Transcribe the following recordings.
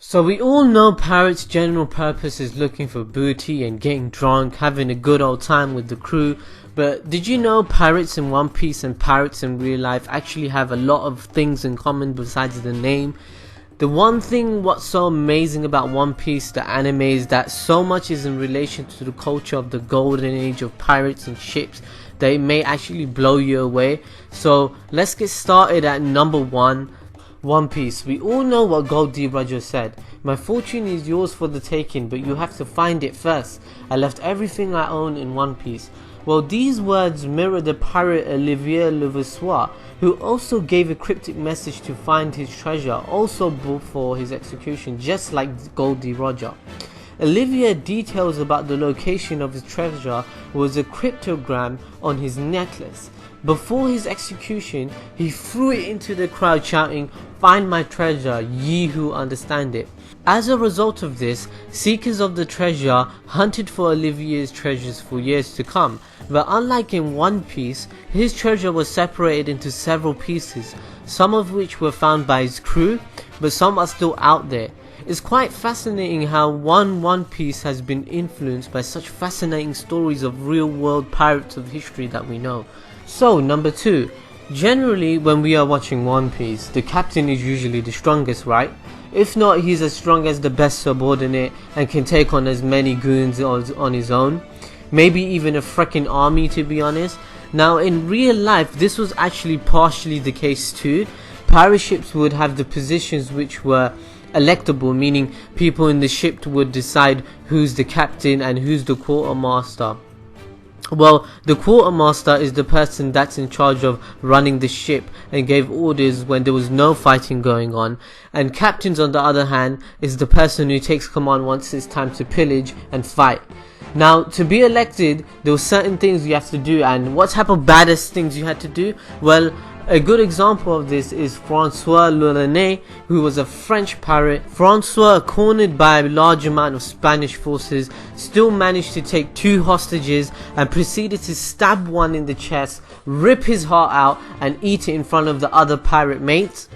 So we all know pirates' general purpose is looking for booty and getting drunk, having a good old time with the crew. But did you know pirates in One Piece and pirates in real life actually have a lot of things in common besides the name? The one thing what's so amazing about One Piece, the anime, is that so much is in relation to the culture of the golden age of pirates and ships that it may actually blow you away. So let's get started at number 1. One Piece. We all know what Gold D. Roger said. My fortune is yours for the taking, but you have to find it first. I left everything I own in One Piece. Well, these words mirror the pirate Olivier Levasseur, who also gave a cryptic message to find his treasure, also before his execution, just like Gold D. Roger. Olivier details about the location of his treasure was a cryptogram on his necklace. Before his execution, he threw it into the crowd shouting, "Find my treasure, ye who understand it." As a result of this, seekers of the treasure hunted for Olivier's treasures for years to come. But unlike in One Piece, his treasure was separated into several pieces, some of which were found by his crew, but some are still out there. It's quite fascinating how One Piece has been influenced by such fascinating stories of real world pirates of history that we know. So, number 2. Generally, when we are watching One Piece, the captain is usually the strongest, right? If not, he's as strong as the best subordinate and can take on as many goons on his own. Maybe even a freaking army, to be honest. Now, in real life, this was actually partially the case too. Pirate ships would have the positions which were electable, meaning people in the ship would decide who's the captain and who's the quartermaster. Well, the quartermaster is the person that's in charge of running the ship and gave orders when there was no fighting going on, and captains, on the other hand, is the person who takes command once it's time to pillage and fight. Now, to be elected, there were certain things you have to do, and what type of baddest things you had to do? Well, a good example of this is Francois L'Olonnais, who was a French pirate. Francois, cornered by a large amount of Spanish forces, still managed to take 2 hostages and proceeded to stab one in the chest, rip his heart out and eat it in front of the other pirate mates.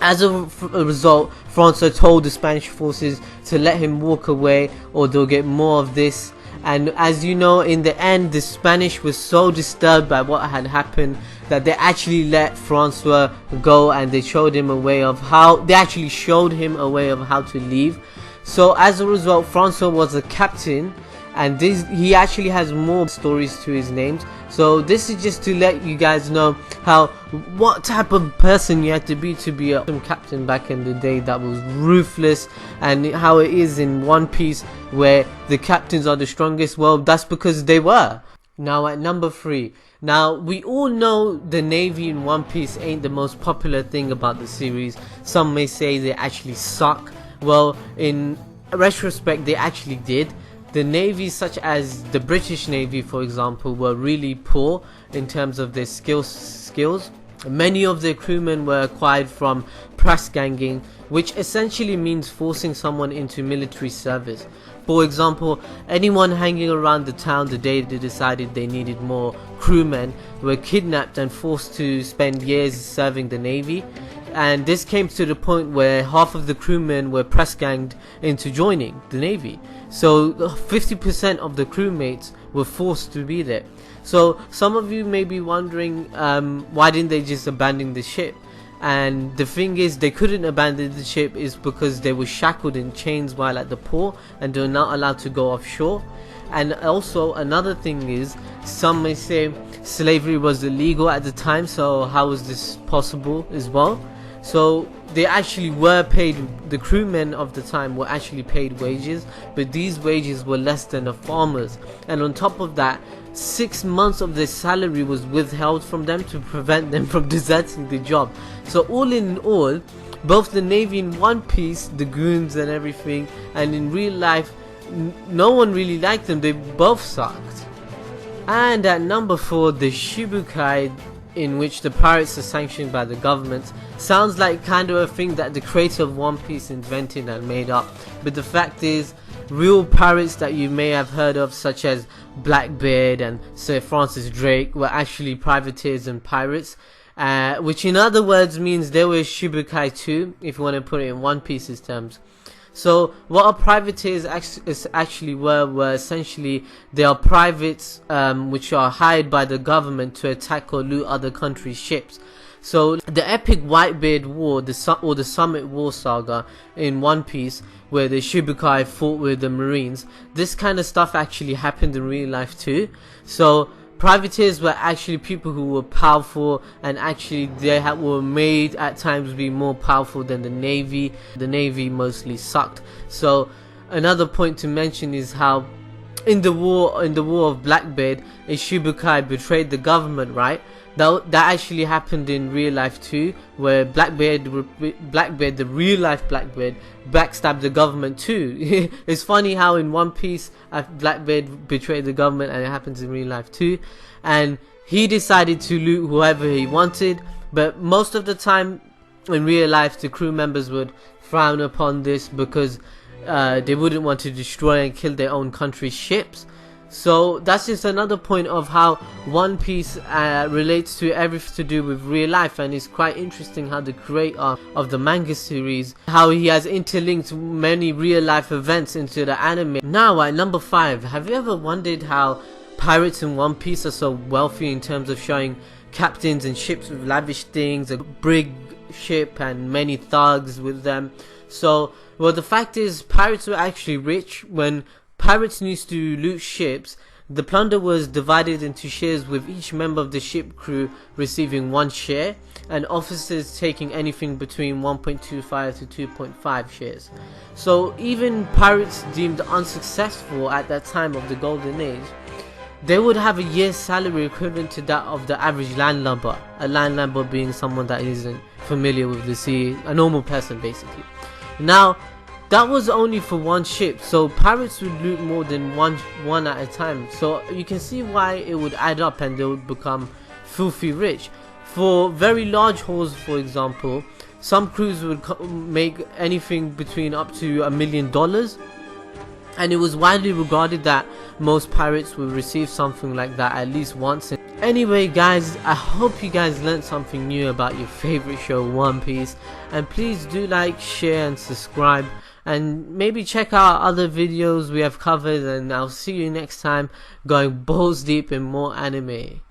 As a result, Francois told the Spanish forces to let him walk away or they'll get more of this. And as you know, in the end, the Spanish was so disturbed by what had happened that they actually let Francois go, and they showed him a way of how to leave. So as a result, Francois was a captain, and he actually has more stories to his names. So this is just to let you guys know what type of person you had to be a captain back in the day that was ruthless, and how it is in One Piece where the captains are the strongest. Well, that's because they were. Now at number 3. Now, we all know the Navy in One Piece ain't the most popular thing about the series. Some may say they actually suck. Well, in retrospect, they actually did. The navies, such as the British Navy for example, were really poor in terms of their skills. Many of their crewmen were acquired from press ganging, which essentially means forcing someone into military service. For example, anyone hanging around the town the day they decided they needed more crewmen were kidnapped and forced to spend years serving the Navy. And this came to the point where half of the crewmen were press ganged into joining the Navy. So 50% of the crewmates were forced to be there. So some of you may be wondering, why didn't they just abandon the ship? And the thing is, they couldn't abandon the ship is because they were shackled in chains while at the port and they were not allowed to go offshore. And also another thing is, some may say slavery was illegal at the time, so how was this possible as well? So they actually were paid, the crewmen of the time were actually paid wages, but these wages were less than the farmers. And on top of that, 6 months of their salary was withheld from them to prevent them from deserting the job. So all in all, both the Navy in One Piece, the goons and everything, and in real life, no one really liked them. They both sucked. And at number 4, the Shibukai, in which the pirates are sanctioned by the government, sounds like kind of a thing that the creator of One Piece invented and made up. But the fact is, real pirates that you may have heard of, such as Blackbeard and Sir Francis Drake, were actually privateers and pirates. which in other words means they were Shibukai too, if you want to put it in One Piece's terms. So what our privateers actually were essentially, they are privates which are hired by the government to attack or loot other countries' ships. So the epic Whitebeard War, or the Summit War saga in One Piece, where the Shibukai fought with the Marines, this kind of stuff actually happened in real life too. So privateers were actually people who were powerful, and actually they were made at times to be more powerful than the Navy. The Navy mostly sucked. So another point to mention is how in the war of Blackbeard, a Shibukai betrayed the government, right? That actually happened in real life too, where Blackbeard, the real life Blackbeard, backstabbed the government too. It's funny how in One Piece Blackbeard betrayed the government, and it happens in real life too. And he decided to loot whoever he wanted, but most of the time in real life the crew members would frown upon this because they wouldn't want to destroy and kill their own country's ships. So that's just another point of how One Piece relates to everything to do with real life, and it's quite interesting how the creator of the manga series, how he has interlinked many real life events into the anime. Now at number 5, have you ever wondered how pirates in One Piece are so wealthy in terms of showing captains and ships with lavish things, a brig ship and many thugs with them? So, well, the fact is pirates were actually rich. When pirates used to loot ships, the plunder was divided into shares, with each member of the ship crew receiving 1 share, and officers taking anything between 1.25 to 2.5 shares. So even pirates deemed unsuccessful at that time of the golden age, they would have a year's salary equivalent to that of the average landlubber. A landlubber being someone that isn't familiar with the sea, a normal person basically. Now, that was only for 1 ship, so pirates would loot more than one at a time. So you can see why it would add up and they would become filthy rich. For very large hauls, for example, some crews would make anything between up to $1 million, and it was widely regarded that most pirates would receive something like that at least once. Anyway guys, I hope you guys learned something new about your favorite show One Piece, and please do like, share and subscribe, and maybe check out other videos we have covered, and I'll see you next time going balls deep in more anime.